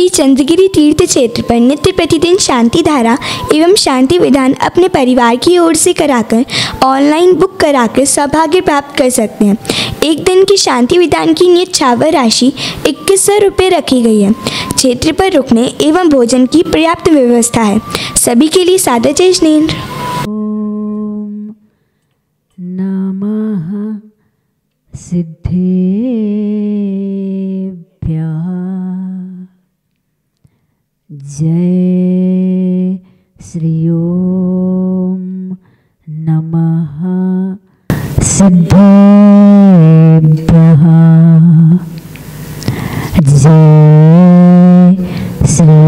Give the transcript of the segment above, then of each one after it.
श्री चंद्रगिरी तीर्थ क्षेत्र पर नित्य प्रतिदिन शांति धारा एवं शांति विधान अपने परिवार की ओर से कराकर ऑनलाइन बुक कराकर सौभाग्य प्राप्त कर सकते हैं। एक दिन की शांति विधान की न्यौछावर राशि 2100 रुपये रखी गई है। क्षेत्र पर रुकने एवं भोजन की पर्याप्त व्यवस्था है। सभी के लिए सादर जय जिनेंद्र। ओम नमः सिद्धेभ्यः। जय श्री ओम नमः सिद्धेभ्यः। जय श्री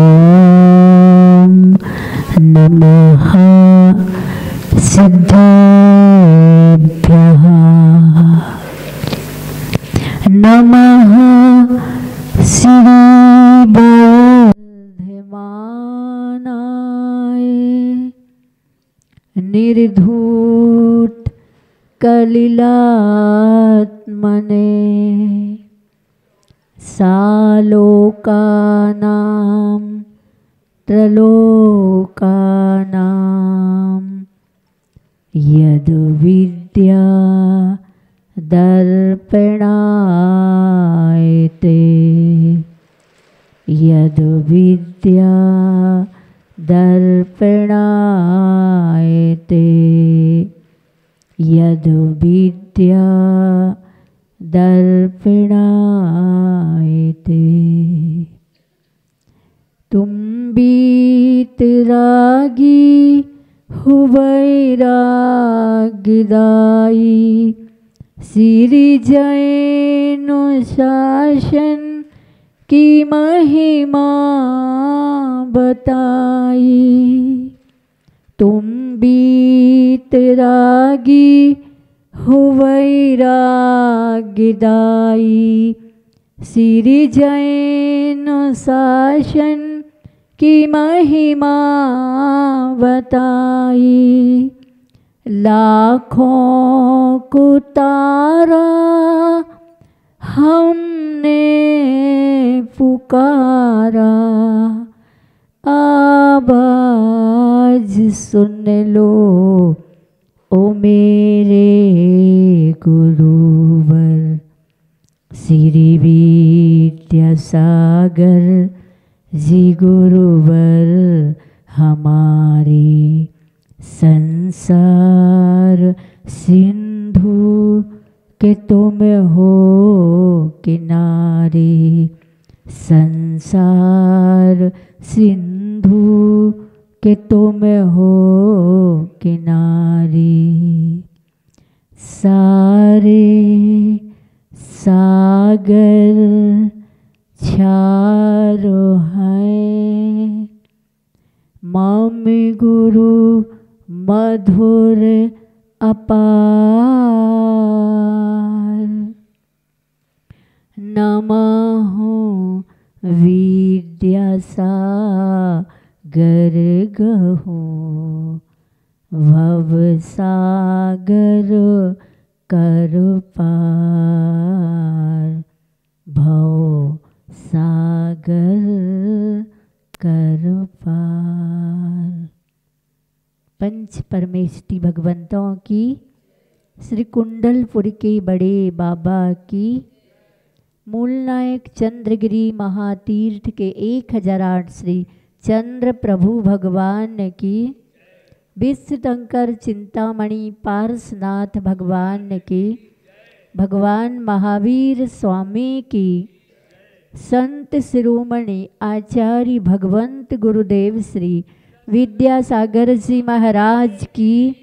ओम नमः सिद्धेभ्यः। नमः श्री वर्धमानाय निर्धूत कलिलात्मने सालोकानां त्रलोकानां यद् विद्या दर्पणायते यद् विद्या दर्पणायते यद् विद्या दर्पणायते। तुम बीतरागी हुवैराग्यदायी श्री जैनुशासन की महिमा बताई। तुम बीतरागी हुवैराग्यदायी श्री जैनुशासन की महिमा बताई। लाखों को तारा हमने पुकारा, आवाज सुन लो ओ मेरे गुरुवर। श्री विद्यासागर जी गुरुवर हमारे संसार सिंधु के तुम हो किनारे। संसार सिंधु के तुम हो किनारे। सारे सागर छारो हैं मम गुरु मधुर अपार। नमो विद्यासागर गहो भव सागर कर पार। भव सागर कर पार। पंच परमेष्टि भगवंतों की, श्री कुंडलपुर के बड़े बाबा की, मूल नायक चंद्रगिरी महातीर्थ के 1008 श्री चंद्र प्रभु भगवान की, विश्वशंकर चिंतामणि पारसनाथ भगवान की, भगवान महावीर स्वामी की, संत शिरोमणि आचार्य भगवंत गुरुदेव श्री विद्यासागर जी महाराज की,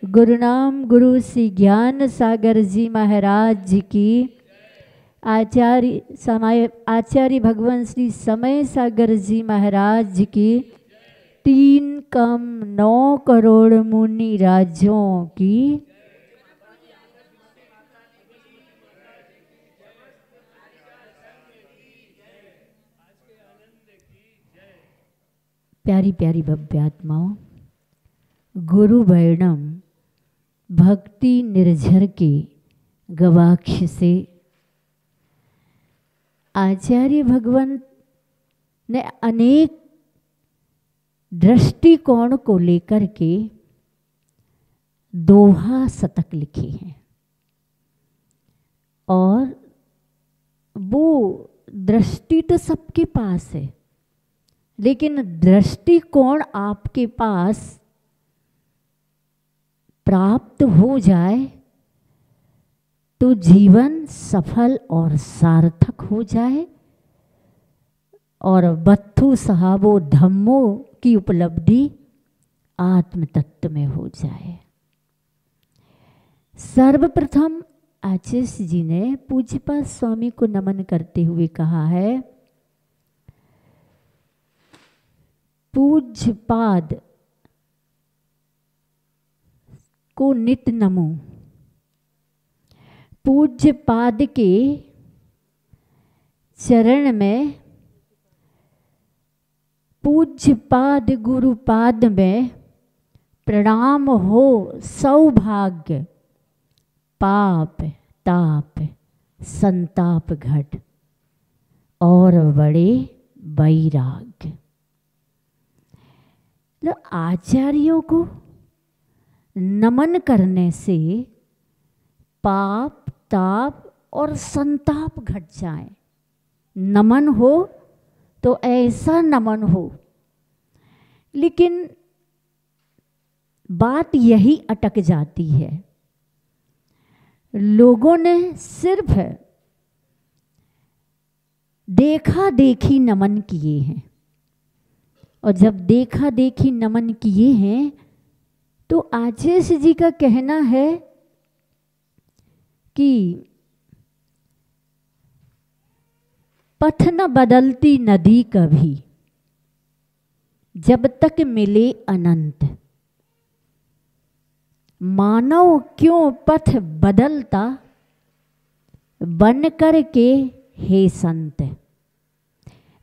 गुरुनाम गुरु श्री ज्ञान सागर जी महाराज की, आचार्य भगवान श्री समय सागर जी महाराज की, 3 कम 9 करोड़ मुनि राजों की, प्यारी प्यारी भव्य आत्माओं, गुरु वर्णम भक्ति निर्झर के गवाक्ष से आचार्य भगवंत ने अनेक दृष्टिकोण को लेकर के दोहा शतक लिखे हैं, और वो दृष्टि तो सबके पास है, लेकिन दृष्टिकोण आपके पास प्राप्त हो जाए तो जीवन सफल और सार्थक हो जाए, और बत्थु साहबो धम्मो की उपलब्धि आत्म तत्व में हो जाए। सर्वप्रथम आचार्य जी ने पूज्यपाद स्वामी को नमन करते हुए कहा है, पूज्यपाद को नित नमो। पूज्यपाद के चरण में, पूज्यपाद गुरुपाद में प्रणाम हो सौभाग्य, पाप ताप संताप घट और बड़े वैराग्य। आचार्यों को नमन करने से पाप ताप और संताप घट जाए। नमन हो तो ऐसा नमन हो, लेकिन बात यही अटक जाती है, लोगों ने सिर्फ देखा देखी नमन किए हैं, और जब देखा देखी नमन किए हैं तो आचार्य जी का कहना है कि पथ न बदलती नदी कभी, जब तक मिले अनंत। मानव क्यों पथ बदलता, बन कर के हे संत।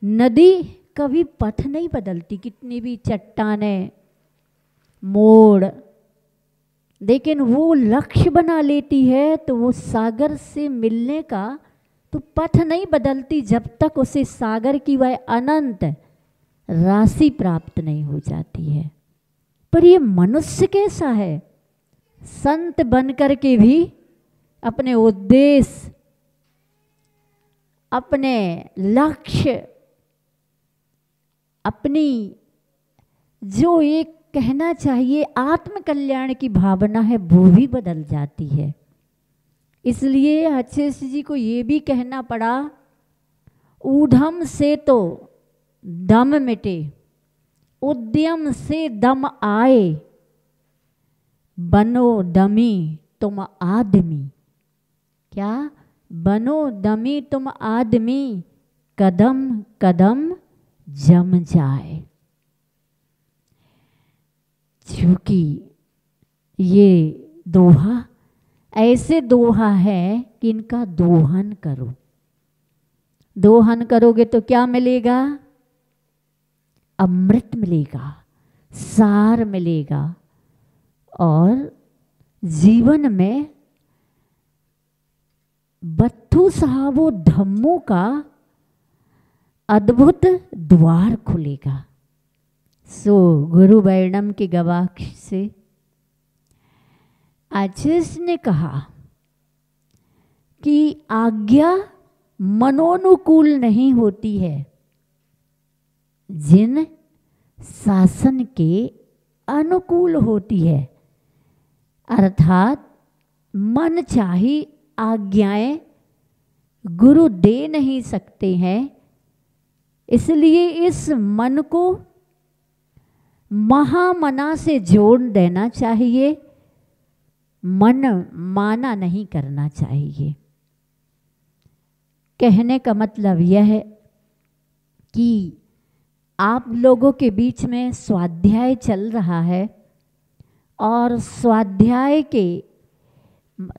नदी कभी पथ नहीं बदलती, कितनी भी चट्टानें मोड़, लेकिन वो लक्ष्य बना लेती है तो वो सागर से मिलने का तो पथ नहीं बदलती, जब तक उसे सागर की वह अनंत राशि प्राप्त नहीं हो जाती है। पर ये मनुष्य कैसा है, संत बन कर के भी अपने उद्देश्य, अपने लक्ष्य, अपनी जो एक कहना चाहिए आत्म कल्याण की भावना है वो भी बदल जाती है। इसलिए आचार्य जी को ये भी कहना पड़ा, ऊधम से तो दम मिटे, उद्यम से दम आए, बनो दमी तुम आदमी। क्या? बनो दमी तुम आदमी, कदम कदम जम जाए। क्योंकि ये दोहा ऐसे दोहा है कि इनका दोहन करो। दोहन करोगे तो क्या मिलेगा? अमृत मिलेगा, सार मिलेगा, और जीवन में बत्थु साहबो धम्मों का अद्भुत द्वार खुलेगा। सो गुरु वर्णम के गवाक्ष से आचार्य ने कहा कि आज्ञा मनोनुकूल नहीं होती है, जिन शासन के अनुकूल होती है। अर्थात मन चाही आज्ञाएं गुरु दे नहीं सकते हैं, इसलिए इस मन को महामना से जोड़ देना चाहिए, मन माना नहीं करना चाहिए। कहने का मतलब यह है कि आप लोगों के बीच में स्वाध्याय चल रहा है, और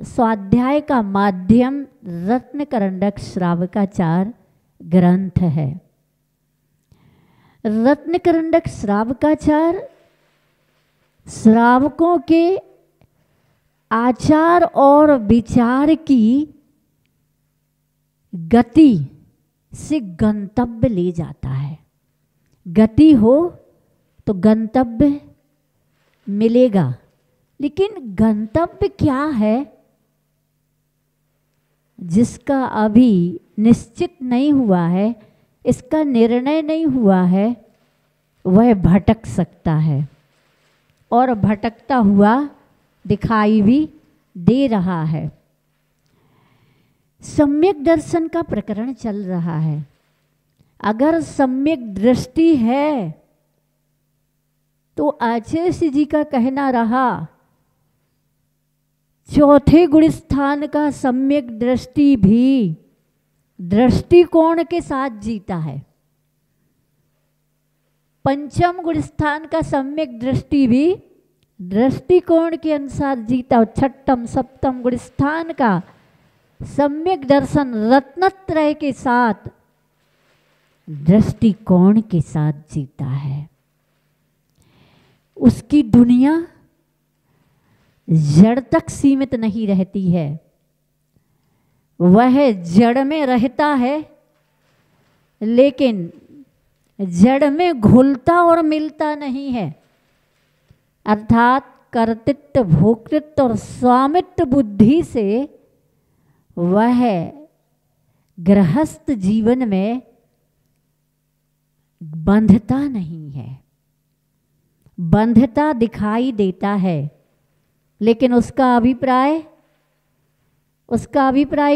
स्वाध्याय का माध्यम रत्नकरंडक श्रावकाचार ग्रंथ है। रत्नकरंडक श्रावकाचार श्रावकों के आचार और विचार की गति से गंतव्य ले जाता है। गति हो तो गंतव्य मिलेगा, लेकिन गंतव्य क्या है जिसका अभी निश्चित नहीं हुआ है, इसका निर्णय नहीं हुआ है, वह भटक सकता है और भटकता हुआ दिखाई भी दे रहा है। सम्यक दर्शन का प्रकरण चल रहा है। अगर सम्यक दृष्टि है तो आचार्य जी का कहना रहा, चौथे गुण स्थान का सम्यक दृष्टि भी दृष्टिकोण के साथ जीता है। पंचम गुण स्थान का सम्यक दृष्टि भी दृष्टिकोण के अनुसार जीता, और छठम सप्तम गुण स्थान का सम्यक दर्शन रत्नत्रय के साथ दृष्टिकोण के साथ जीता है। उसकी दुनिया जड़ तक सीमित नहीं रहती है, वह जड़ में रहता है, लेकिन जड़ में घुलता और मिलता नहीं है। अर्थात कर्तृत्व, भोक्तृत्व और स्वामित्व बुद्धि से वह गृहस्थ जीवन में बंधता नहीं है। बंधता दिखाई देता है, लेकिन उसका अभिप्राय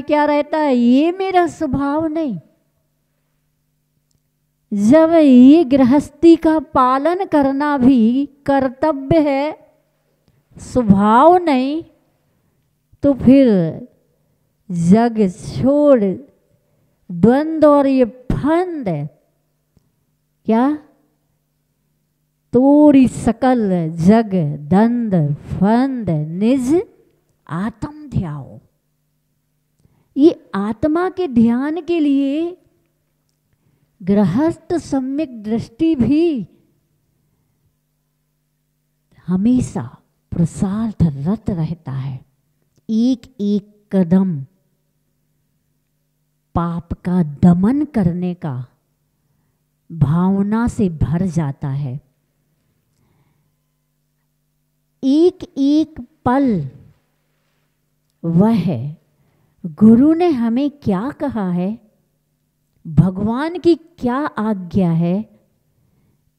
क्या रहता है? ये मेरा स्वभाव नहीं। जब ये गृहस्थी का पालन करना भी कर्तव्य है, स्वभाव नहीं, तो फिर जग छोड़ द्वंद्व और ये फंद क्या तोरी सकल जग दंद फंद निज आत्म ध्याओ। ये आत्मा के ध्यान के लिए गृहस्थ सम्यक दृष्टि भी हमेशा प्रसाद रत रहता है। एक एक कदम पाप का दमन करने का भावना से भर जाता है। एक एक पल वह गुरु ने हमें क्या कहा है, भगवान की क्या आज्ञा है,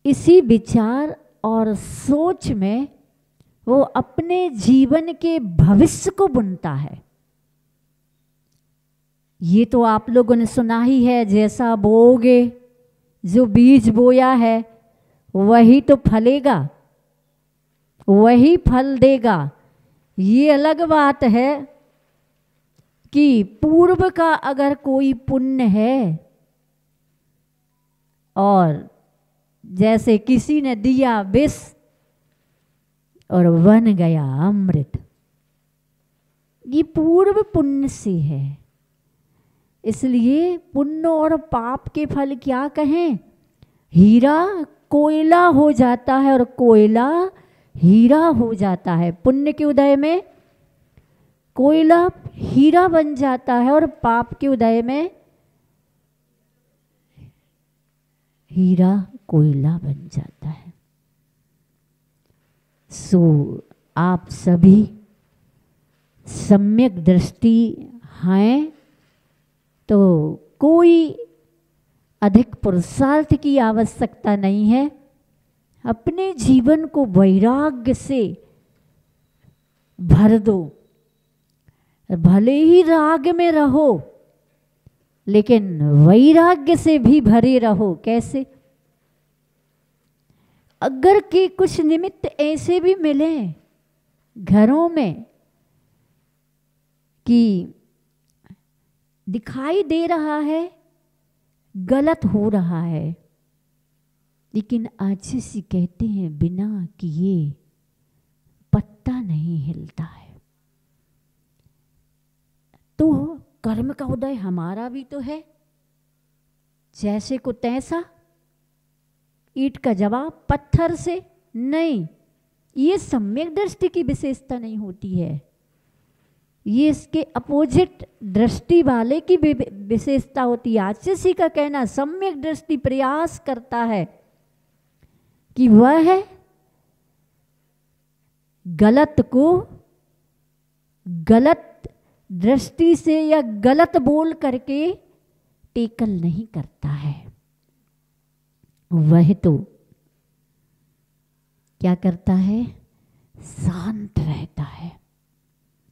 इसी विचार और सोच में वो अपने जीवन के भविष्य को बुनता है। ये तो आप लोगों ने सुना ही है, जैसा बोओगे, जो बीज बोया है वही तो फलेगा, वही फल देगा। ये अलग बात है कि पूर्व का अगर कोई पुण्य है और जैसे किसी ने दिया विष और बन गया अमृत, ये पूर्व पुण्य से है। इसलिए पुण्य और पाप के फल क्या कहें? हीरा कोयला हो जाता है और कोयला हीरा हो जाता है। पुण्य के उदय में कोयला हीरा बन जाता है और पाप के उदय में हीरा कोयला बन जाता है। सो आप सभी सम्यक दृष्टि हैं तो कोई अधिक पुरुषार्थ की आवश्यकता नहीं है। अपने जीवन को वैराग्य से भर दो। भले ही राग में रहो, लेकिन वैराग्य से भी भरे रहो। कैसे? अगर के कुछ निमित्त ऐसे भी मिले घरों में कि दिखाई दे रहा है गलत हो रहा है, लेकिन आचार्य कहते हैं बिना किए पत्ता नहीं हिलता है। तो कर्म का उदय हमारा भी तो है, जैसे को तैसा। ईंट का जवाब पत्थर से नहीं। ये सम्यक दृष्टि की विशेषता नहीं होती है, ये इसके अपोजिट दृष्टि वाले की विशेषता होती है। आचार्य का कहना सम्यक दृष्टि प्रयास करता है कि वह गलत को गलत दृष्टि से या गलत बोल करके टेकल नहीं करता है। वह तो क्या करता है, शांत रहता है,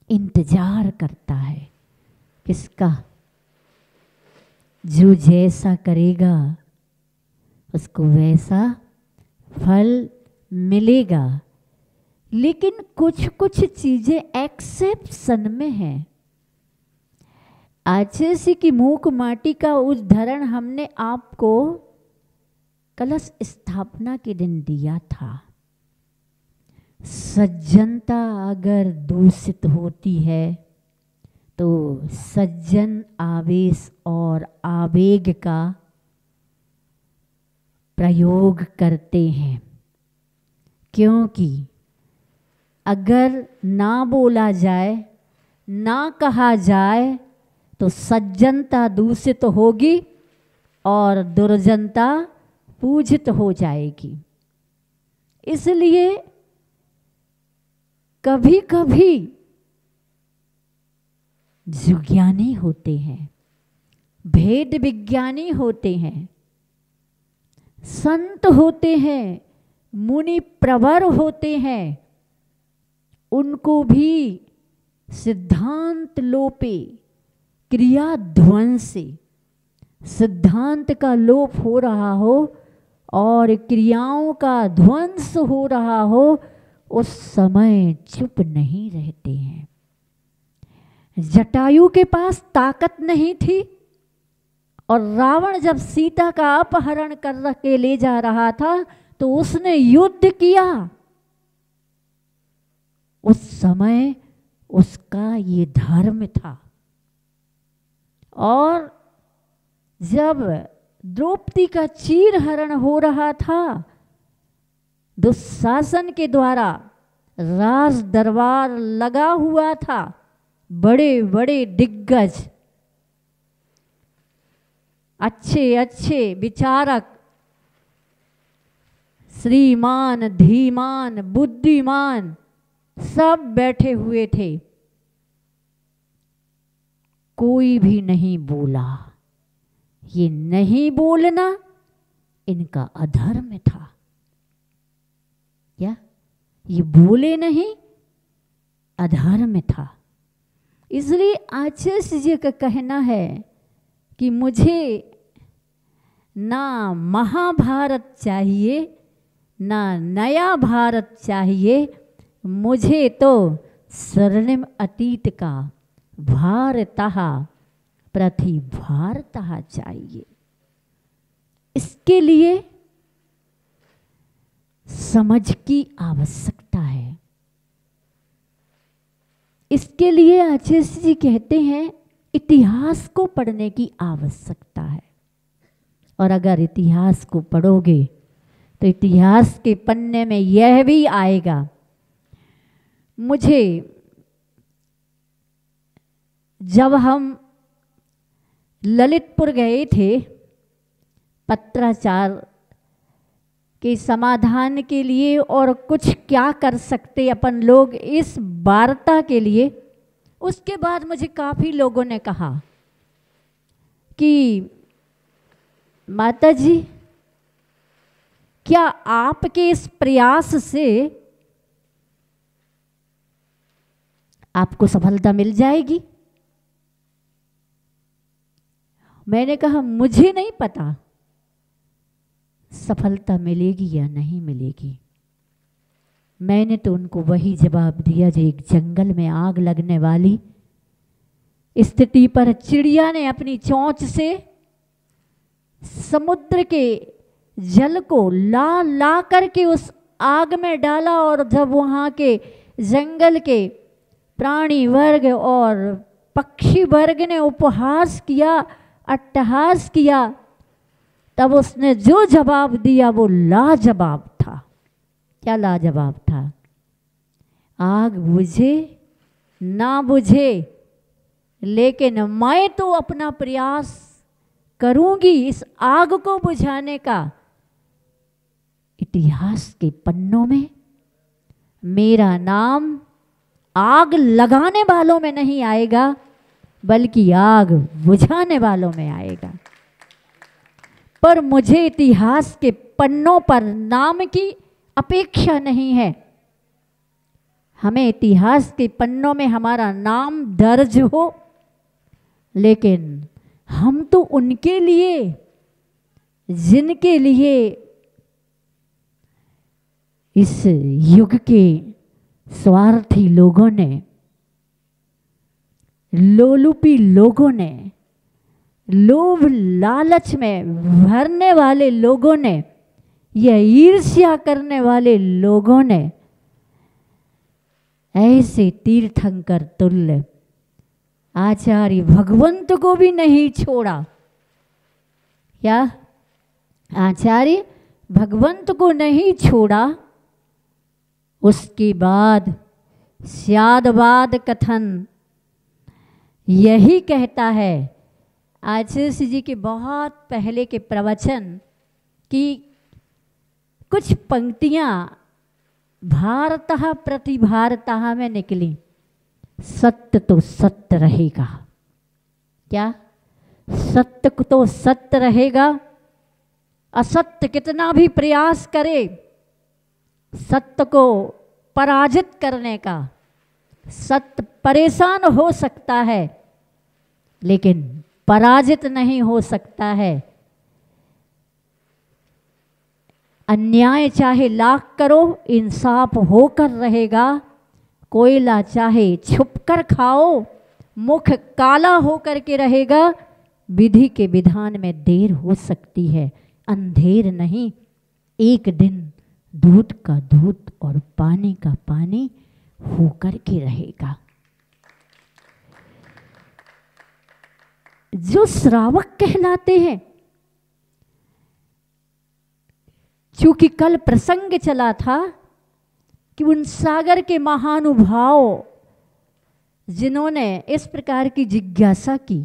इंतजार करता है। किसका? जो जैसा करेगा उसको वैसा फल मिलेगा। लेकिन कुछ कुछ चीजें एक्सेप्शन में है। आचार्य की मूक माटी का उदाहरण हमने आपको कलश स्थापना के दिन दिया था। सज्जनता अगर दूषित होती है तो सज्जन आवेश और आवेग का प्रयोग करते हैं, क्योंकि अगर ना बोला जाए, ना कहा जाए तो सज्जनता दूषित होगी और दुर्जनता पूजित हो जाएगी। इसलिए कभी कभी जो ज्ञानी होते हैं, भेद विज्ञानी होते हैं, संत होते हैं, मुनि प्रवर होते हैं, उनको भी सिद्धांत लोपे क्रिया ध्वंसे, सिद्धांत का लोप हो रहा हो और क्रियाओं का ध्वंस हो रहा हो, उस समय चुप नहीं रहते हैं। जटायु के पास ताकत नहीं थी और रावण जब सीता का अपहरण कर के ले जा रहा था तो उसने युद्ध किया। उस समय उसका ये धर्म था। और जब द्रौपदी का चीरहरण हो रहा था, दुशासन के द्वारा राज दरबार लगा हुआ था, बड़े बड़े दिग्गज, अच्छे अच्छे विचारक, श्रीमान, धीमान, बुद्धिमान सब बैठे हुए थे। कोई भी नहीं बोला। ये नहीं बोलना इनका अधर्म था। क्या? ये बोले नहीं, अधर्म था। इसलिए आचार्य जी का कहना है कि मुझे ना महाभारत चाहिए, ना नया भारत चाहिए, मुझे तो स्वर्णिम अतीत का भारतः प्रतिभारतः चाहिए। इसके लिए समझ की आवश्यकता है। इसके लिए आचार्य जी कहते हैं इतिहास को पढ़ने की आवश्यकता है। और अगर इतिहास को पढ़ोगे तो इतिहास के पन्ने में यह भी आएगा। मुझे जब हम ललितपुर गए थे पत्राचार के समाधान के लिए और कुछ क्या कर सकते अपन लोग इस वार्ता के लिए, उसके बाद मुझे काफ़ी लोगों ने कहा कि माता जी क्या आपके इस प्रयास से आपको सफलता मिल जाएगी? मैंने कहा मुझे नहीं पता सफलता मिलेगी या नहीं मिलेगी। मैंने तो उनको वही जवाब दिया जो एक जंगल में आग लगने वाली स्थिति पर चिड़िया ने अपनी चोंच से समुद्र के जल को ला ला करके उस आग में डाला, और जब वहाँ के जंगल के प्राणी वर्ग और पक्षी वर्ग ने उपहास किया, अट्टहास किया, तब उसने जो जवाब दिया वो लाजवाब था। क्या लाजवाब था? आग बुझे ना बुझे, लेकिन मैं तो अपना प्रयास करूंगी इस आग को बुझाने का। इतिहास के पन्नों में मेरा नाम आग लगाने वालों में नहीं आएगा, बल्कि आग बुझाने वालों में आएगा। पर मुझे इतिहास के पन्नों पर नाम की अपेक्षा नहीं है। हमें इतिहास के पन्नों में हमारा नाम दर्ज हो, लेकिन हम तो उनके लिए जिनके लिए इस युग के स्वार्थी लोगों ने, लोलुपी लोगों ने, लोभ लालच में भरने वाले लोगों ने, यह ईर्ष्या करने वाले लोगों ने ऐसे तीर्थंकर तुल्य आचार्य भगवंत को भी नहीं छोड़ा। क्या आचार्य भगवंत को नहीं छोड़ा? उसके बाद स्यादवाद कथन यही कहता है, आचार्य जी के बहुत पहले के प्रवचन की कुछ पंक्तियाँ भारतः प्रति भारतः में निकली। सत्य तो सत्य रहेगा। क्या? सत्य तो सत्य रहेगा। असत्य कितना भी प्रयास करे सत्य को पराजित करने का, सत्य परेशान हो सकता है लेकिन पराजित नहीं हो सकता है। अन्याय चाहे लाख करो इंसाफ होकर रहेगा। कोयला चाहे छुपकर खाओ मुख काला होकर के रहेगा। विधि के विधान में देर हो सकती है, अंधेर नहीं। एक दिन दूध का दूध और पानी का पानी होकर के रहेगा। जो श्रावक कहलाते हैं, चूंकि कल प्रसंग चला था कि उन सागर के महानुभाव जिन्होंने इस प्रकार की जिज्ञासा की,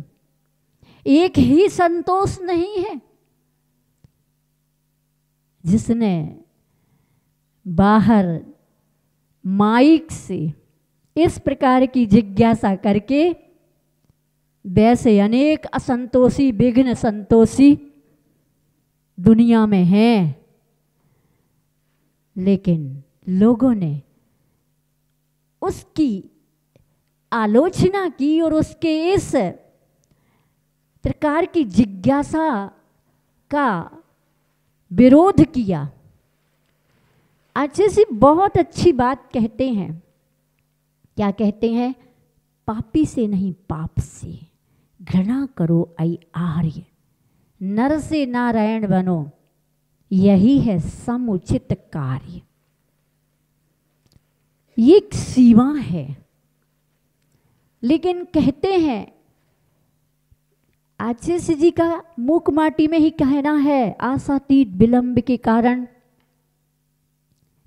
एक ही संतोष नहीं है जिसने बाहर माइक से इस प्रकार की जिज्ञासा करके, वैसे अनेक असंतोषी विघ्न संतोषी दुनिया में हैं, लेकिन लोगों ने उसकी आलोचना की और उसके इस प्रकार की जिज्ञासा का विरोध किया। आचार्य जी बहुत अच्छी बात कहते हैं। क्या कहते हैं? पापी से नहीं पाप से घृणा करो आई आर्य, नर से नारायण बनो, यही है समुचित कार्य। ये एक सीमा है, लेकिन कहते हैं आचार्य जी का मूक माटी में ही कहना है, आशातीत विलंब के कारण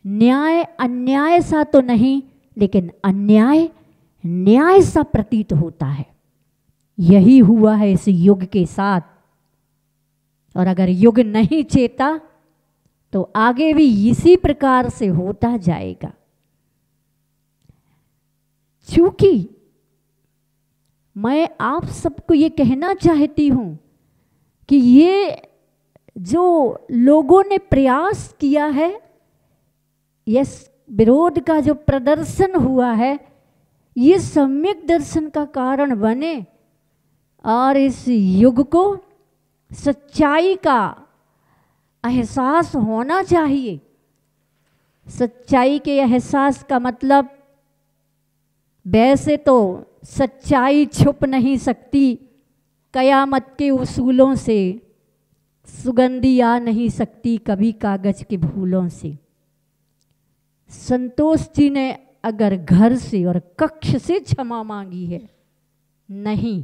न्याय अन्याय सा तो नहीं, लेकिन अन्याय न्याय सा प्रतीत होता है। यही हुआ है इस युग के साथ। और अगर युग नहीं चेता तो आगे भी इसी प्रकार से होता जाएगा। चूंकि मैं आप सबको ये कहना चाहती हूं कि ये जो लोगों ने प्रयास किया है, यह विरोध का जो प्रदर्शन हुआ है, ये सम्यक दर्शन का कारण बने और इस युग को सच्चाई का एहसास होना चाहिए। सच्चाई के एहसास का मतलब, वैसे तो सच्चाई छुप नहीं सकती, कयामत के उसूलों से सुगंधी आ नहीं सकती कभी कागज के फूलों से। संतोष जी ने अगर घर से और कक्ष से क्षमा मांगी है, नहीं,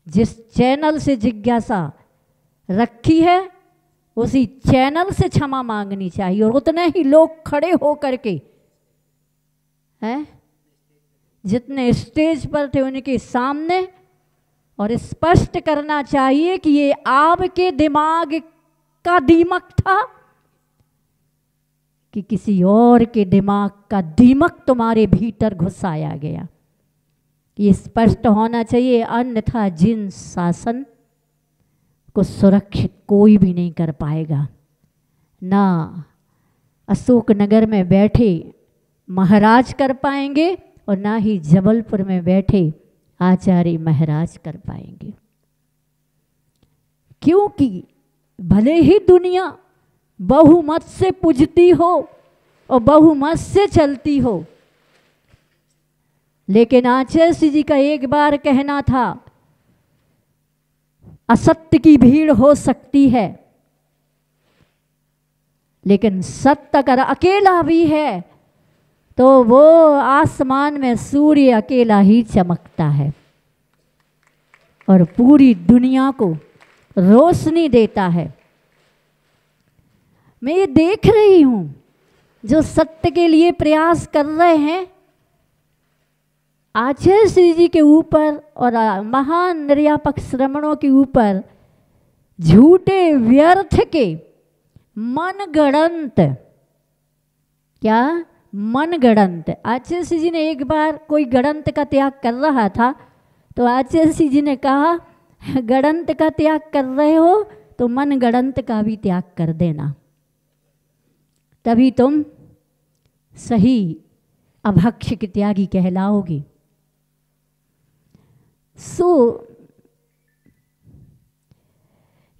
जिस चैनल से जिज्ञासा रखी है उसी चैनल से क्षमा मांगनी चाहिए। और उतने ही लोग खड़े हो करके हैं, जितने स्टेज पर थे उनके सामने, और स्पष्ट करना चाहिए कि ये आपके दिमाग का दीमक था कि किसी और के दिमाग का दीमक तुम्हारे भीतर घुसाया गया। ये स्पष्ट होना चाहिए, अन्यथा जिन शासन को सुरक्षित कोई भी नहीं कर पाएगा। ना अशोकनगर में बैठे महाराज कर पाएंगे और ना ही जबलपुर में बैठे आचार्य महाराज कर पाएंगे, क्योंकि भले ही दुनिया बहुमत से पूजती हो और बहुमत से चलती हो, लेकिन आचार्य जी का एक बार कहना था, असत्य की भीड़ हो सकती है, लेकिन सत्य अगर अकेला भी है तो वो आसमान में सूर्य अकेला ही चमकता है और पूरी दुनिया को रोशनी देता है। मैं ये देख रही हूँ जो सत्य के लिए प्रयास कर रहे हैं, आचार्य श्री जी के ऊपर और महान निर्यापक श्रमणों के ऊपर झूठे व्यर्थ के मनगढ़ंत, क्या मनगढ़ंत, आचार्य श्री जी ने एक बार कोई गढ़ंत का त्याग कर रहा था तो आचार्य श्री जी ने कहा, गढ़ंत का त्याग कर रहे हो तो मनगढ़ंत का भी त्याग कर देना, तभी तुम सही अभक्ष के त्यागी कहलाओगे। सो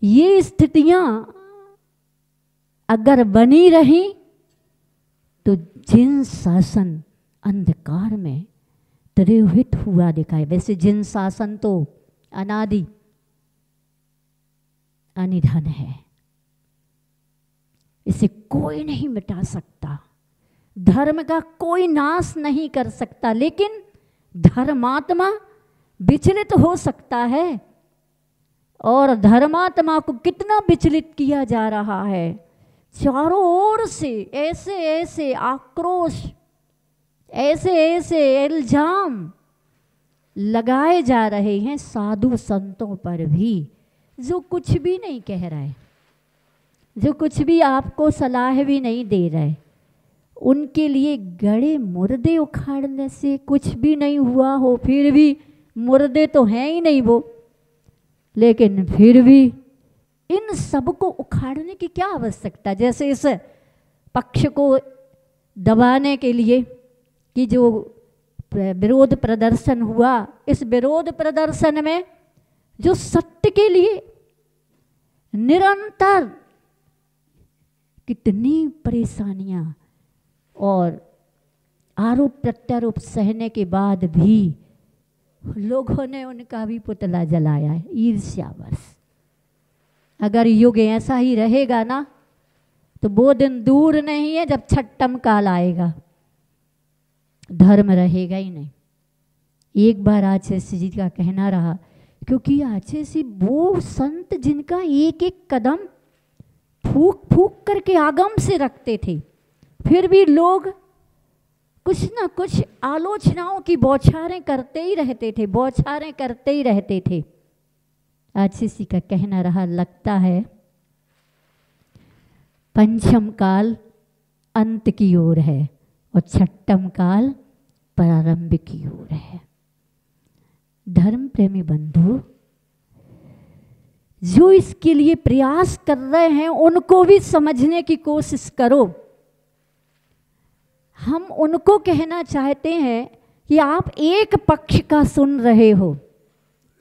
ये स्थितियां अगर बनी रही तो जिन शासन अंधकार में त्रिवहित हुआ दिखाए। वैसे जिन शासन तो अनादि अनिधन है, इसे कोई नहीं मिटा सकता, धर्म का कोई नाश नहीं कर सकता, लेकिन धर्मात्मा विचलित हो सकता है। और धर्मात्मा को कितना विचलित किया जा रहा है, चारों ओर से ऐसे ऐसे आक्रोश, ऐसे ऐसे इल्जाम लगाए जा रहे हैं साधु संतों पर भी, जो कुछ भी नहीं कह रहे, जो कुछ भी आपको सलाह भी नहीं दे रहे। उनके लिए गड़े मुर्दे उखाड़ने से कुछ भी नहीं हुआ हो, फिर भी मुर्दे तो हैं ही नहीं वो, लेकिन फिर भी इन सब को उखाड़ने की क्या आवश्यकता। जैसे इस पक्ष को दबाने के लिए कि जो विरोध प्रदर्शन हुआ, इस विरोध प्रदर्शन में जो सत्य के लिए निरंतर कितनी परेशानियां और आरोप प्रत्यारोप सहने के बाद भी लोगों ने उनका भी पुतला जलाया है, ईर्ष्यावश। अगर युग ऐसा ही रहेगा ना तो वो दिन दूर नहीं है जब छठम काल आएगा, धर्म रहेगा ही नहीं। एक बार आचार्य जी का कहना रहा, क्योंकि आचार्य जी वो संत जिनका एक एक कदम फूक फूक करके आगम से रखते थे, फिर भी लोग कुछ ना कुछ आलोचनाओं की बौछारें करते ही रहते थे, बौछारें करते ही रहते थे। आचार्य जी का कहना रहा, लगता है पंचम काल अंत की ओर है और छठम काल प्रारंभ की ओर है। धर्म प्रेमी बंधु, जो इसके लिए प्रयास कर रहे हैं उनको भी समझने की कोशिश करो। हम उनको कहना चाहते हैं कि आप एक पक्ष का सुन रहे हो,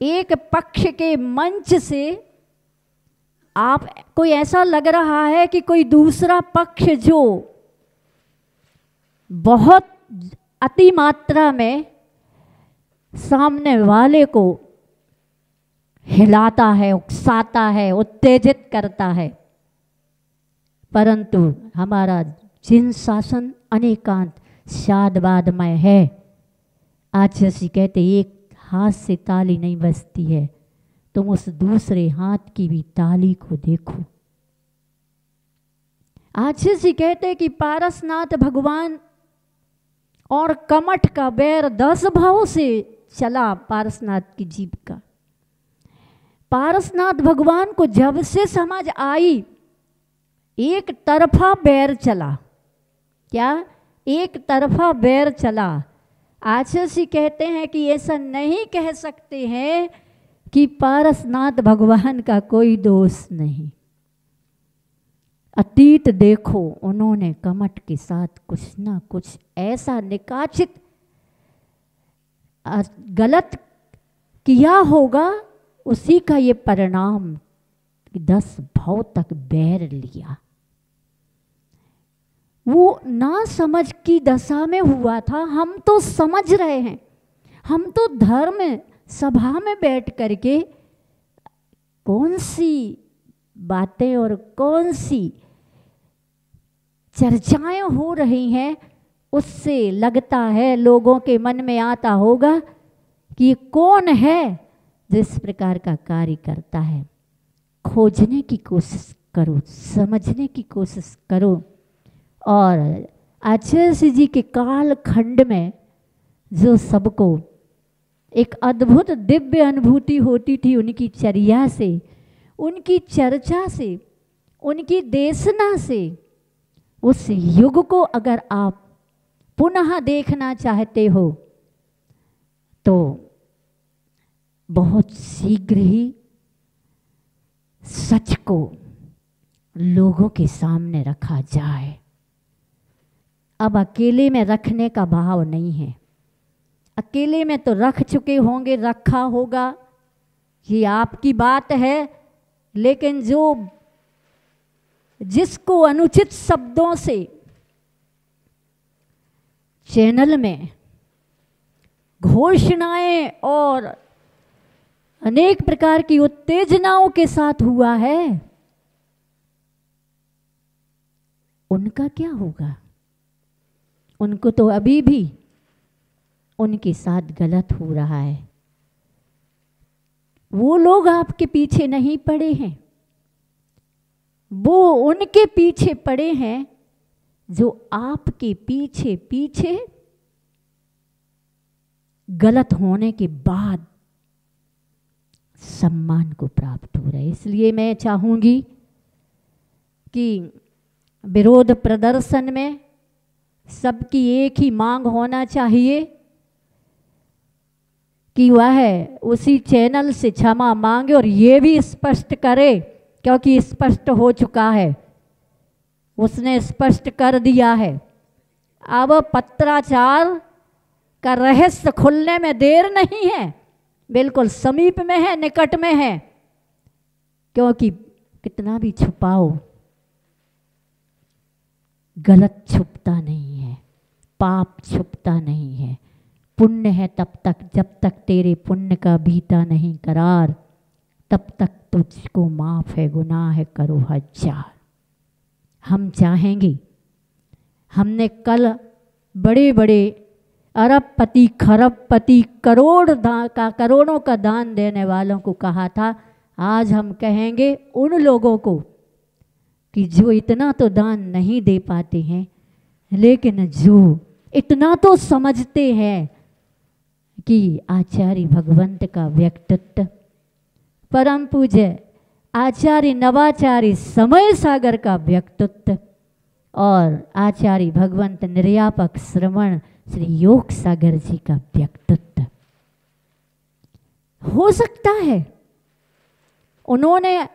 एक पक्ष के मंच से आपको ऐसा लग रहा है कि कोई दूसरा पक्ष जो बहुत अति मात्रा में सामने वाले को हिलाता है, उकसाता है, उत्तेजित करता है, परंतु हमारा जिन शासन अनेकांत शादवादमय है। आचार्य जी कहते एक हाथ से ताली नहीं बजती है, तुम उस दूसरे हाथ की भी ताली को देखो। आचार्य जी कहते कि पारसनाथ भगवान और कमठ का बैर 10 भाव से चला पारसनाथ की जीभ का। पारसनाथ भगवान को जब से समझ आई, एक तरफा बैर चला, क्या एक तरफा बैर चला। आचार्य जी कहते हैं कि ऐसा नहीं कह सकते हैं कि पारसनाथ भगवान का कोई दोष नहीं। अतीत देखो, उन्होंने कमठ के साथ कुछ ना कुछ ऐसा निकाचित गलत किया होगा, उसी का ये परिणाम 10 भाव तक बैर लिया। वो ना समझ की दशा में हुआ था। हम तो समझ रहे हैं, हम तो धर्म सभा में बैठ करके कौन सी बातें और कौन सी चर्चाएं हो रही हैं, उससे लगता है लोगों के मन में आता होगा कि ये कौन है जो इस प्रकार का कार्य करता है। खोजने की कोशिश करो, समझने की कोशिश करो। और आचार्य जी के काल खंड में जो सबको एक अद्भुत दिव्य अनुभूति होती थी उनकी चर्या से, उनकी चर्चा से, उनकी देशना से, उस युग को अगर आप पुनः देखना चाहते हो तो बहुत शीघ्र ही सच को लोगों के सामने रखा जाए। अब अकेले में रखने का भाव नहीं है। अकेले में तो रख चुके होंगे, रखा होगा, ये आपकी बात है। लेकिन जिसको अनुचित शब्दों से चैनल में घोषणाएं और अनेक प्रकार की उत्तेजनाओं के साथ हुआ है, उनका क्या होगा? उनको तो अभी भी उनके साथ गलत हो रहा है। वो लोग आपके पीछे नहीं पड़े हैं, वो उनके पीछे पड़े हैं जो आपके पीछे पीछे गलत होने के बाद सम्मान को प्राप्त हो रहा है। इसलिए मैं चाहूंगी कि विरोध प्रदर्शन में सबकी एक ही मांग होना चाहिए कि वह उसी चैनल से क्षमा मांगे और ये भी स्पष्ट करे, क्योंकि स्पष्ट हो चुका है, उसने स्पष्ट कर दिया है। अब पत्राचार का रहस्य खुलने में देर नहीं है, बिल्कुल समीप में है, निकट में है। क्योंकि कितना भी छुपाओ, गलत छुपता नहीं है, पाप छुपता नहीं है। पुण्य है तब तक जब तक तेरे पुण्य का बीता नहीं करार, तब तक तुझको माफ है, गुनाह है करो हजार। हम चाहेंगे, हमने कल बड़े बड़े अरबपति, खरबपति, करोड़ों का दान देने वालों को कहा था। आज हम कहेंगे उन लोगों को कि जो इतना तो दान नहीं दे पाते हैं, लेकिन जो इतना तो समझते हैं कि आचार्य भगवंत का व्यक्तित्व, परम पूज्य आचार्य नवाचार्य समय सागर का व्यक्तित्व और आचार्य भगवंत निर्यापक श्रवण श्री योग सागर जी का व्यक्तित्व हो सकता है। उन्होंने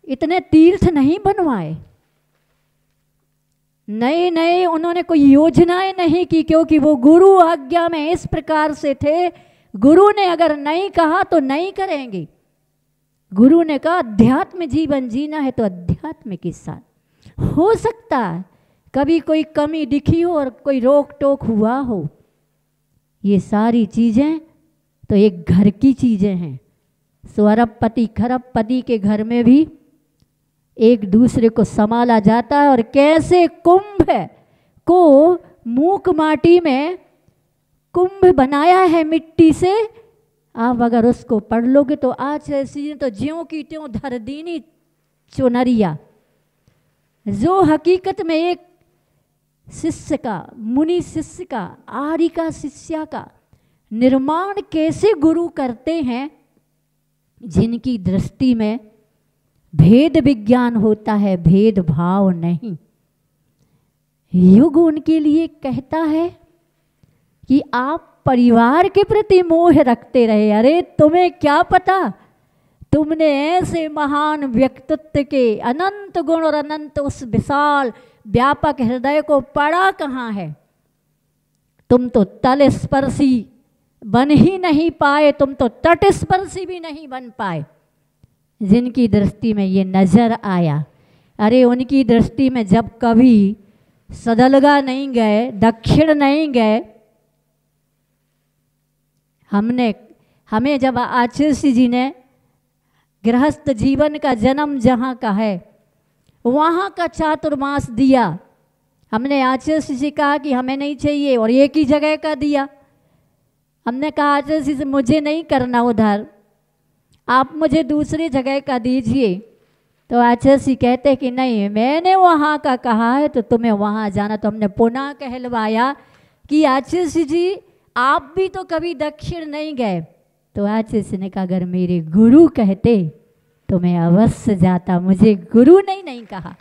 इतने तीर्थ नहीं बनवाए, नए नए उन्होंने कोई योजनाएं नहीं की, क्योंकि वो गुरु आज्ञा में इस प्रकार से थे। गुरु ने अगर नहीं कहा तो नहीं करेंगे। गुरु ने कहा अध्यात्म जीवन जीना है तो अध्यात्म के साथ। हो सकता है कभी कोई कमी दिखी हो और कोई रोक टोक हुआ हो, ये सारी चीज़ें तो एक घर की चीज़ें हैं। सो अरबपति खरबपति के घर में भी एक दूसरे को संभाला जाता है। और कैसे कुंभ को मूक माटी में कुंभ बनाया है मिट्टी से, आप अगर उसको पढ़ लोगे तो आज ऐसी तो ज्यों की त्यों धर दीनी चुनरिया, जो हकीकत में एक शिष्य का, मुनि शिष्य का, आर्य का शिष्या का निर्माण कैसे गुरु करते हैं, जिनकी दृष्टि में भेद विज्ञान होता है, भेदभाव नहीं। युग उनके लिए कहता है कि आप परिवार के प्रति मोह रखते रहे। अरे तुम्हें क्या पता, तुमने ऐसे महान व्यक्तित्व के अनंत गुण और अनंत उस विशाल व्यापक हृदय को पढ़ा कहाँ है। तुम तो तल स्पर्शी बन ही नहीं पाए, तुम तो तट स्पर्शी भी नहीं बन पाए। जिनकी दृष्टि में ये नजर आया, अरे उनकी दृष्टि में जब कभी सदलगा नहीं गए, दक्षिण नहीं गए, हमें जब आचार्य जी ने गृहस्थ जीवन का जन्म जहाँ का है वहाँ का चातुर्मास दिया, हमने आचार्य जी कहा कि हमें नहीं चाहिए और एक ही जगह का दिया। हमने कहा आचार्य जी से मुझे नहीं करना उधर, आप मुझे दूसरी जगह का दीजिए। तो आचार्य जी कहते कि नहीं, मैंने वहाँ का कहा है तो तुम्हें वहाँ जाना। तो हमने पुनः कहलवाया कि आचार्य जी आप भी तो कभी दक्षिण नहीं गए। तो आचार्य ने कहा अगर मेरे गुरु कहते तो मैं अवश्य जाता, मुझे गुरु नहीं कहा।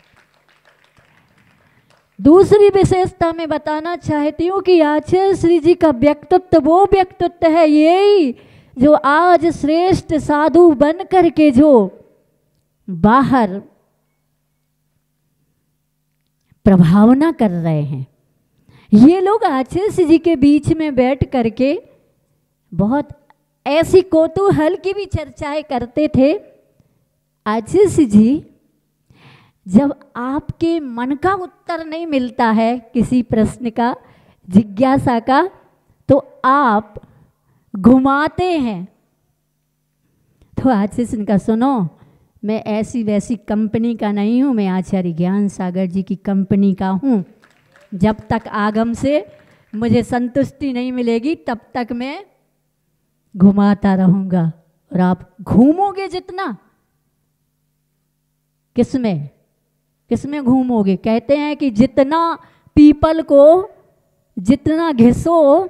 दूसरी विशेषता मैं बताना चाहती हूँ कि आचार्य श्री जी का व्यक्तित्व वो व्यक्तित्व है यही जो आज श्रेष्ठ साधु बन करके जो बाहर प्रभावना कर रहे हैं। ये लोग आचार्य जी के बीच में बैठ करके बहुत ऐसी कौतूहल की भी चर्चाएं करते थे। आचार्य जी जब आपके मन का उत्तर नहीं मिलता है किसी प्रश्न का, जिज्ञासा का, तो आप घुमाते हैं। तो आचार्य का सुनो, मैं ऐसी वैसी कंपनी का नहीं हूँ, मैं आचार्य ज्ञान सागर जी की कंपनी का हूँ। जब तक आगम से मुझे संतुष्टि नहीं मिलेगी तब तक मैं घुमाता रहूँगा। और आप घूमोगे जितना, किसमें घूमोगे? कहते हैं कि जितना पीपल को जितना घिसो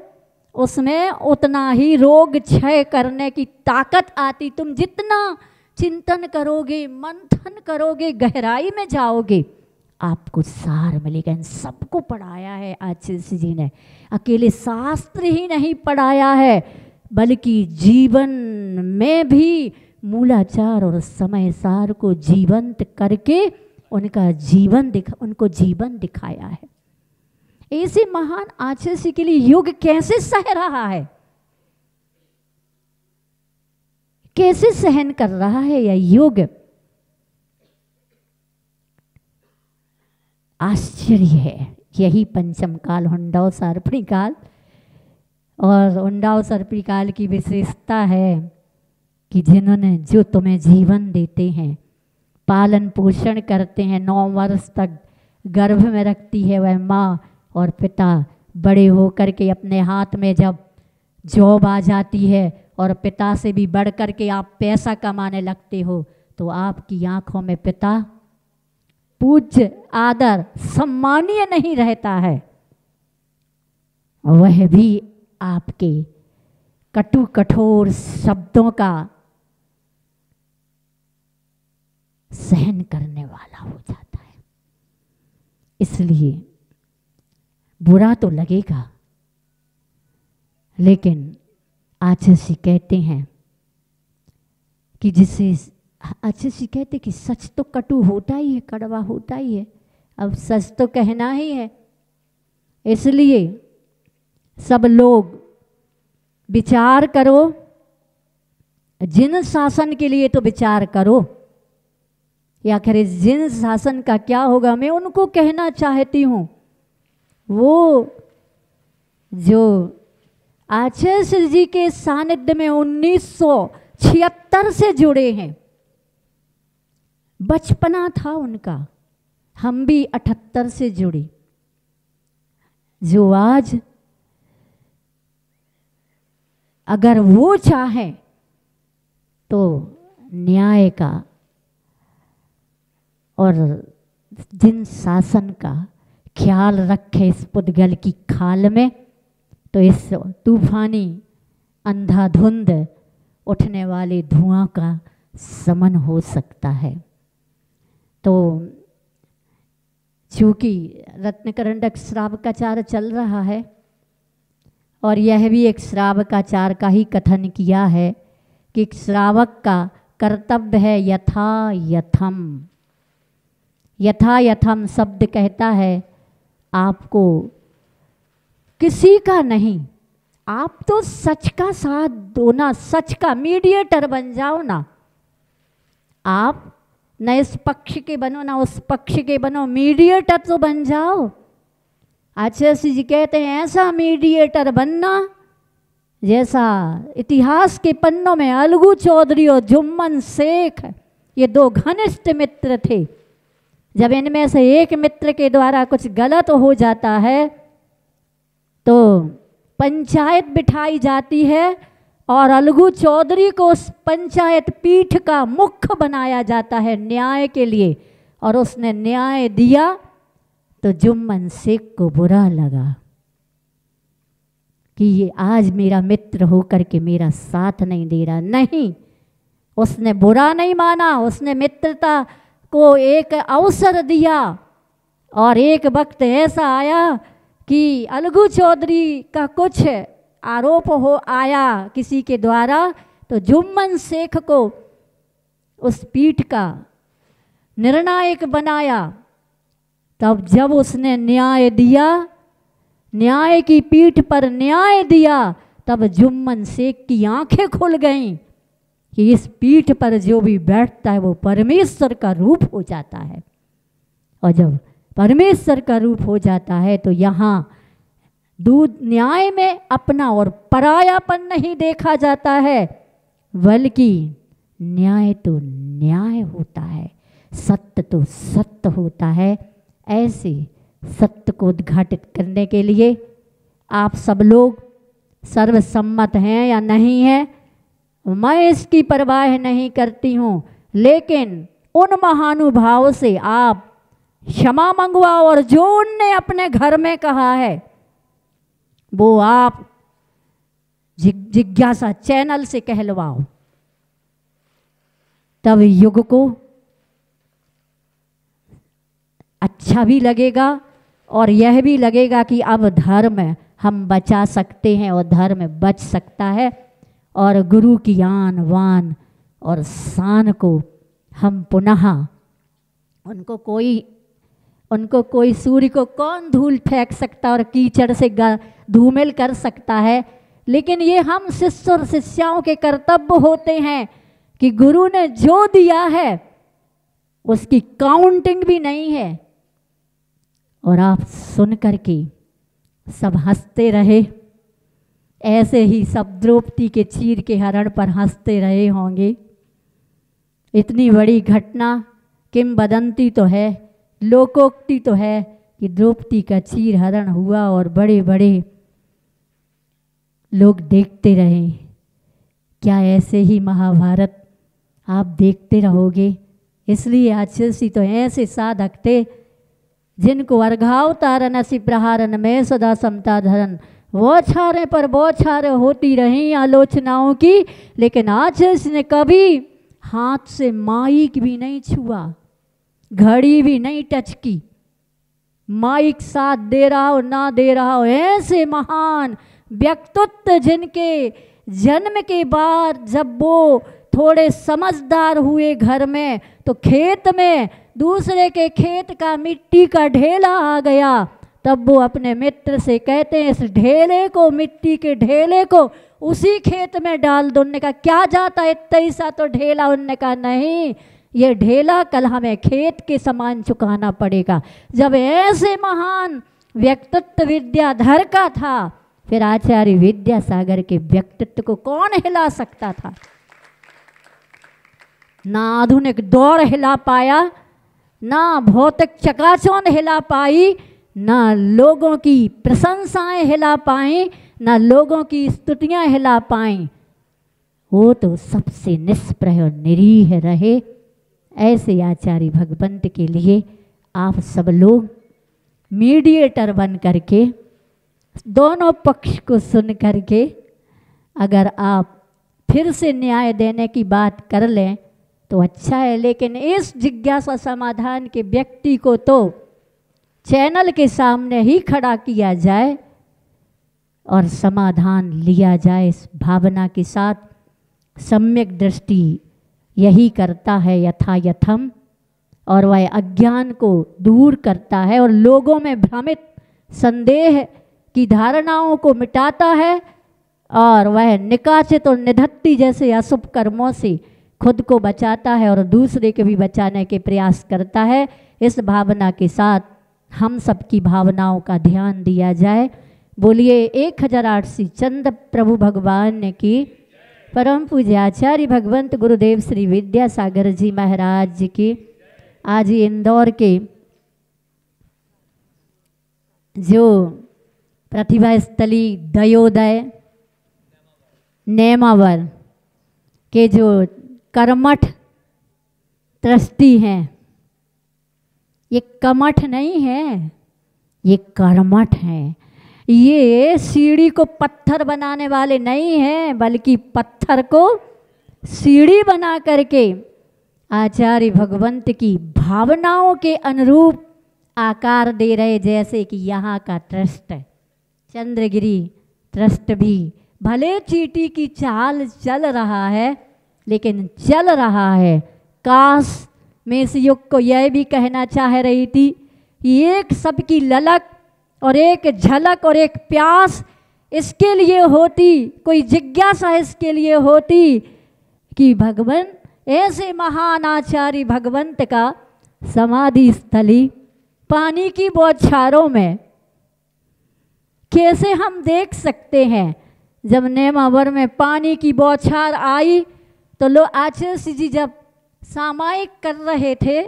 उसमें उतना ही रोग क्षय करने की ताकत आती। तुम जितना चिंतन करोगे, मंथन करोगे, गहराई में जाओगे, आपको सार मिलेगा। इन सबको पढ़ाया है आचार्य जी ने। अकेले शास्त्र ही नहीं पढ़ाया है बल्कि जीवन में भी मूलाचार और समय सार को जीवंत करके उनको जीवन दिखाया है। ऐसे महान आचार्य के लिए युग कैसे सह रहा है, कैसे सहन कर रहा है यह युग, आश्चर्य है। यही पंचम काल हुंडाओ सर्पिणी काल। और हुंडाओ सर्पिणी काल की विशेषता है कि जिन्होंने जो तुम्हें जीवन देते हैं, पालन पोषण करते हैं, 9 वर्ष तक गर्भ में रखती है वह माँ और पिता, बड़े होकर के अपने हाथ में जब जॉब आ जाती है और पिता से भी बढ़ कर के आप पैसा कमाने लगते हो तो आपकी आंखों में पिता पूज्य, आदर, सम्मानीय नहीं रहता है। वह भी आपके कटु कठोर शब्दों का सहन करने वाला हो जाता है। इसलिए बुरा तो लगेगा, लेकिन आचार्य कहते हैं कि जिसे आचार्य कहते कि सच तो कटु होता ही है, कड़वा होता ही है, अब सच तो कहना ही है। इसलिए सब लोग विचार करो, जिन शासन के लिए तो विचार करो, या आखिर जिन शासन का क्या होगा। मैं उनको कहना चाहती हूँ वो जो आचार्य जी के सानिध्य में 1976 से जुड़े हैं, बचपना था उनका, हम भी 78 से जुड़ी, जो आज अगर वो चाहें तो न्याय का और जिन शासन का ख्याल रखे इस पुद्गल की खाल में, तो इस तूफानी अंधाधुंध उठने वाले धुआं का समन हो सकता है। तो चूँकि रत्नकरंडक श्रावकाचार चल रहा है और यह भी एक श्रावकाचार का ही कथन किया है कि श्रावक का कर्तव्य है यथा यथम। यथा यथम शब्द कहता है आपको किसी का नहीं, आप तो सच का साथ दो ना, सच का मीडिएटर बन जाओ ना। आप न इस पक्ष के बनो ना उस पक्ष के बनो, मीडिएटर तो बन जाओ। आचार्य जी कहते हैं ऐसा मीडिएटर बनना जैसा इतिहास के पन्नों में अलगू चौधरी और जुम्मन शेख ये दो घनिष्ठ मित्र थे। जब इनमें से एक मित्र के द्वारा कुछ गलत हो जाता है तो पंचायत बिठाई जाती है और अलगू चौधरी को उस पंचायत पीठ का मुख्य बनाया जाता है न्याय के लिए, और उसने न्याय दिया तो जुम्मन शेख को बुरा लगा कि ये आज मेरा मित्र होकर के मेरा साथ नहीं दे रहा। नहीं, उसने बुरा नहीं माना, उसने मित्रता को एक अवसर दिया। और एक वक्त ऐसा आया कि अलगू चौधरी का कुछ आरोप हो आया किसी के द्वारा, तो जुम्मन शेख को उस पीठ का निर्णायक बनाया। तब जब उसने न्याय दिया, न्याय की पीठ पर न्याय दिया, तब जुम्मन शेख की आंखें खुल गईं कि इस पीठ पर जो भी बैठता है वो परमेश्वर का रूप हो जाता है। और जब परमेश्वर का रूप हो जाता है तो यहाँ दूध न्याय में अपना और परायापन नहीं देखा जाता है, बल्कि न्याय तो न्याय होता है, सत्य तो सत्य होता है। ऐसे सत्य को उद्घाटित करने के लिए आप सब लोग सर्वसम्मत हैं या नहीं हैं, मैं इसकी परवाह नहीं करती हूँ, लेकिन उन महानुभाव से आप क्षमा मंगवाओ और जो उनने अपने घर में कहा है वो आप जिज्ञासा चैनल से कहलवाओ। तब युग को अच्छा भी लगेगा और यह भी लगेगा कि अब धर्म हम बचा सकते हैं और धर्म बच सकता है, और गुरु की आन वान और शान को हम पुनः उनको कोई सूर्य को कौन धूल फेंक सकता और कीचड़ से धूमिल कर सकता है। लेकिन ये हम शिष्य और शिष्याओं के कर्तव्य होते हैं कि गुरु ने जो दिया है उसकी काउंटिंग भी नहीं है। और आप सुन करके सब हंसते रहे, ऐसे ही सब द्रौपदी के चीर के हरण पर हंसते रहे होंगे। इतनी बड़ी घटना किंवदंती तो है, लोकोक्ति तो है कि द्रौपदी का चीर हरण हुआ और बड़े बड़े लोग देखते रहे। क्या ऐसे ही महाभारत आप देखते रहोगे? इसलिए आचार्य तो ऐसे साधक थे जिनको अर्घावतारन असि प्रहारन में सदा समता धरन, बौछारें पर बौछारें होती रहीं आलोचनाओं की, लेकिन आचार्य ने कभी हाथ से माइक भी नहीं छुआ, घड़ी भी नहीं टच की। माइक साथ दे रहा हो ना दे रहा हो, ऐसे महान व्यक्तित्व जिनके जन्म के बाद जब वो थोड़े समझदार हुए घर में, तो खेत में दूसरे के खेत का मिट्टी का ढेला आ गया, तब वो अपने मित्र से कहते हैं इस ढेले को, मिट्टी के ढेले को उसी खेत में डाल दो। उनने कहा क्या जाता है इतना ही सा तो ढेला? उनने कहा नहीं, ये ढेला कल हमें खेत के समान चुकाना पड़ेगा। जब ऐसे महान व्यक्तित्व विद्याधर का था, फिर आचार्य विद्यासागर के व्यक्तित्व को कौन हिला सकता था? ना आधुनिक दौड़ हिला पाया, ना भौतिक चकाचौंध हिला पाई, ना लोगों की प्रशंसाएं हिला पाई, ना लोगों की स्तुतियां हिला पाई। वो तो सबसे निष्प्रह और निरीह रहे। ऐसे आचार्य भगवंत के लिए आप सब लोग मीडिएटर बन करके दोनों पक्ष को सुन करके अगर आप फिर से न्याय देने की बात कर लें तो अच्छा है। लेकिन इस जिज्ञासा समाधान के व्यक्ति को तो चैनल के सामने ही खड़ा किया जाए और समाधान लिया जाए इस भावना के साथ। सम्यक दृष्टि यही करता है यथा यथम, और वह अज्ञान को दूर करता है और लोगों में भ्रमित संदेह की धारणाओं को मिटाता है, और वह निकाचित और निधत्ती जैसे अशुभ कर्मों से खुद को बचाता है और दूसरे को भी बचाने के प्रयास करता है। इस भावना के साथ हम सबकी भावनाओं का ध्यान दिया जाए। बोलिए 1008 श्री चंद प्रभु भगवान की। परम पूज्य आचार्य भगवंत गुरुदेव श्री विद्यासागर जी महाराज जी की। आज इंदौर के जो प्रतिभा स्थली दयोदय नेमावर के जो कर्मठ ट्रस्टी हैं, ये कमठ नहीं है, ये कर्मठ हैं। ये सीढ़ी को पत्थर बनाने वाले नहीं हैं, बल्कि पत्थर को सीढ़ी बना करके आचार्य भगवंत की भावनाओं के अनुरूप आकार दे रहे। जैसे कि यहाँ का ट्रस्ट है, चंद्रगिरी ट्रस्ट भी भले चींटी की चाल चल रहा है, लेकिन चल रहा है। काश मैं इस युग को यह भी कहना चाह रही थी, एक सबकी ललक और एक झलक और एक प्यास इसके लिए होती, कोई जिज्ञासा इसके लिए होती कि भगवान ऐसे महान आचार्य भगवंत का समाधि स्थली पानी की बौछारों में कैसे हम देख सकते हैं। जब नेमावर में पानी की बौछार आई तो लोग आचार्य जी जब सामायिक कर रहे थे,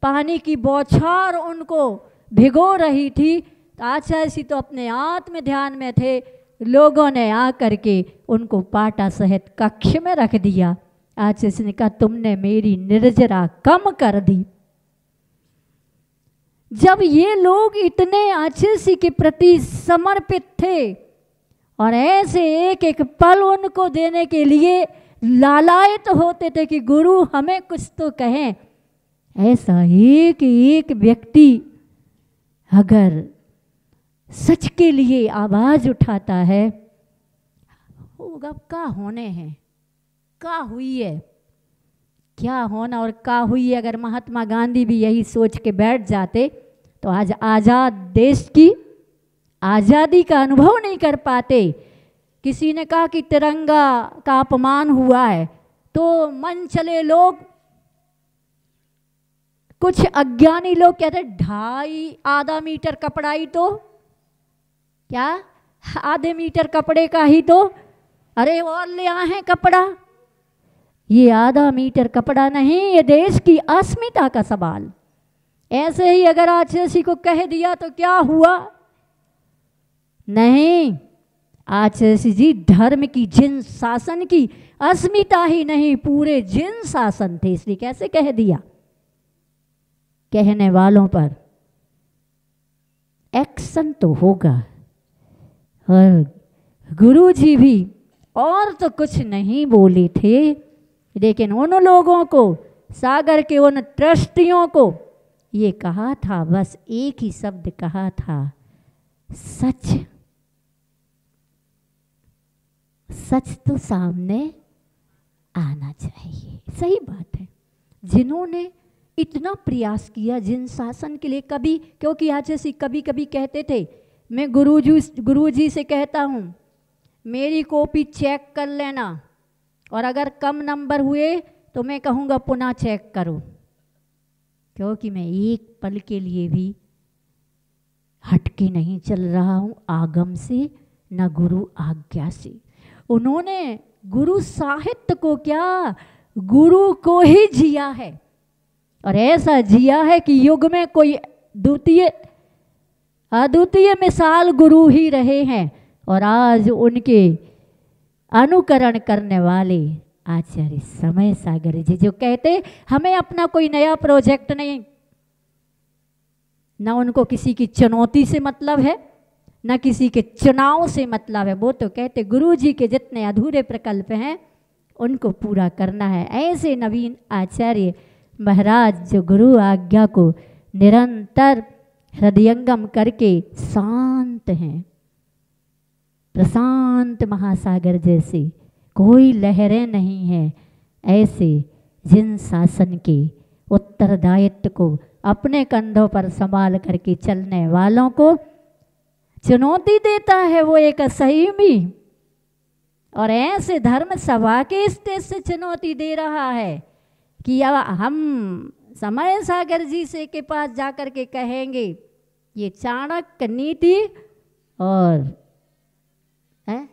पानी की बौछार उनको भिगो रही थी, तो आचार्य जी तो अपने आत्म ध्यान में थे। लोगों ने आकर के उनको पाटा सहित कक्ष में रख दिया। आचार्य जी ने कहा तुमने मेरी निर्जरा कम कर दी। जब ये लोग इतने आचार्य जी के प्रति समर्पित थे और ऐसे एक एक पल उनको देने के लिए लालायित होते थे कि गुरु हमें कुछ तो कहें, ऐसा एक एक व्यक्ति अगर सच के लिए आवाज उठाता है, होगा क्या होने हैं, क्या हुई है, क्या होना और क्या हुई है। अगर महात्मा गांधी भी यही सोच के बैठ जाते तो आज आज़ाद देश की आज़ादी का अनुभव नहीं कर पाते। किसी ने कहा कि तिरंगा का अपमान हुआ है, तो मन चले लोग, कुछ अज्ञानी लोग कहते आधा मीटर कपड़ा ही तो, क्या आधे मीटर कपड़े का ही तो, अरे और ले आए हैं कपड़ा। ये आधा मीटर कपड़ा नहीं, ये देश की अस्मिता का सवाल। ऐसे ही अगर आचार्य को कह दिया तो क्या हुआ? नहीं, आचार्य जी धर्म की जिन शासन की अस्मिता ही नहीं, पूरे जिन शासन थे, इसलिए कैसे कह दिया। कहने वालों पर एक्शन तो होगा। और गुरु जी भी और तो कुछ नहीं बोले थे, लेकिन उन लोगों को, सागर के उन ट्रस्टियों को ये कहा था, बस एक ही शब्द कहा था, सच। सच तो सामने आना चाहिए। सही बात है। जिन्होंने इतना प्रयास किया जिन शासन के लिए, कभी, क्योंकि आचार्य कभी कभी कहते थे, मैं गुरुजी से कहता हूँ मेरी कॉपी चेक कर लेना, और अगर कम नंबर हुए तो मैं कहूँगा पुनः चेक करो, क्योंकि मैं एक पल के लिए भी हटके नहीं चल रहा हूँ आगम से, न गुरु आज्ञा से। उन्होंने गुरु साहित्य को क्या, गुरु को ही जिया है, और ऐसा जिया है कि युग में कोई अद्वितीय मिसाल गुरु ही रहे हैं। और आज उनके अनुकरण करने वाले आचार्य समय सागर जी, जो कहते हमें अपना कोई नया प्रोजेक्ट नहीं, ना उनको किसी की चुनौती से मतलब है, ना किसी के चुनाव से मतलब है। वो तो कहते गुरु जी के जितने अधूरे प्रकल्प हैं उनको पूरा करना है। ऐसे नवीन आचार्य महाराज जो गुरु आज्ञा को निरंतर हृदयंगम करके शांत हैं, प्रशांत महासागर जैसे, कोई लहरें नहीं हैं। ऐसे जिन शासन के उत्तरदायित्व को अपने कंधों पर संभाल करके चलने वालों को चुनौती देता है वो एक असहयोगी, और ऐसे धर्म सभा के स्टेज से चुनौती दे रहा है कि अब हम समय सागर जी से के पास जाकर के कहेंगे ये चाणक्य नीति और है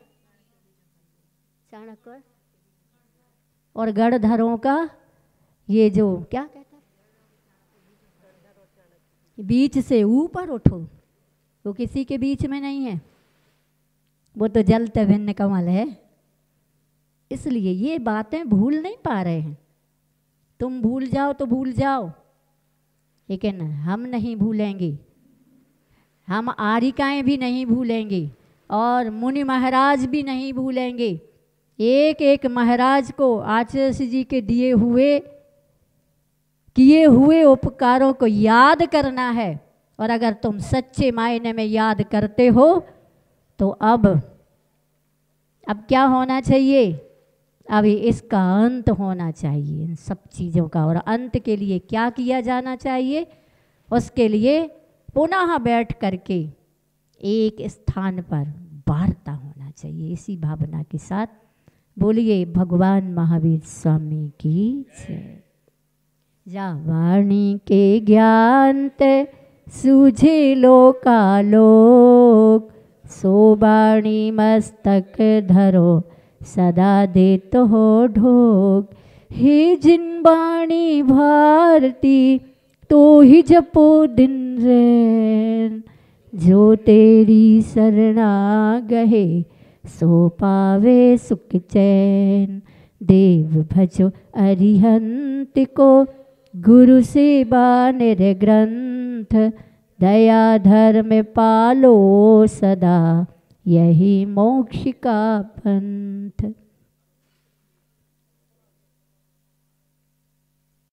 चाणक्य और गणधरों का ये जो क्या कहता है, बीच से ऊपर उठो, वो किसी के बीच में नहीं है, वो तो जलते भिन्न कमल है। इसलिए ये बातें भूल नहीं पा रहे हैं। तुम भूल जाओ तो भूल जाओ, लेकिन हम नहीं भूलेंगे, हम आरिकाएँ भी नहीं भूलेंगे और मुनि महाराज भी नहीं भूलेंगे। एक एक महाराज को आचार्य जी के किए हुए उपकारों को याद करना है। और अगर तुम सच्चे मायने में याद करते हो तो अब क्या होना चाहिए, अभी इसका अंत होना चाहिए इन सब चीज़ों का। और अंत के लिए क्या किया जाना चाहिए, उसके लिए पुनः बैठ करके एक स्थान पर वार्ता होना चाहिए। इसी भावना के साथ बोलिए भगवान महावीर स्वामी की जय। जा वाणी के ज्ञान ते सूझे लोकालोक, सो वाणी मस्तक धरो सदा देत हो ढोक। हे जिन वाणी भारती तो ही जपो दिन रैन, जो तेरी शरणा गहे सो पावे सुख चैन। देव भजो अरिहंत को गुरु सेवा निर्ग्रंथ, दया धर्म पालो सदा यही मोक्ष का पंथ।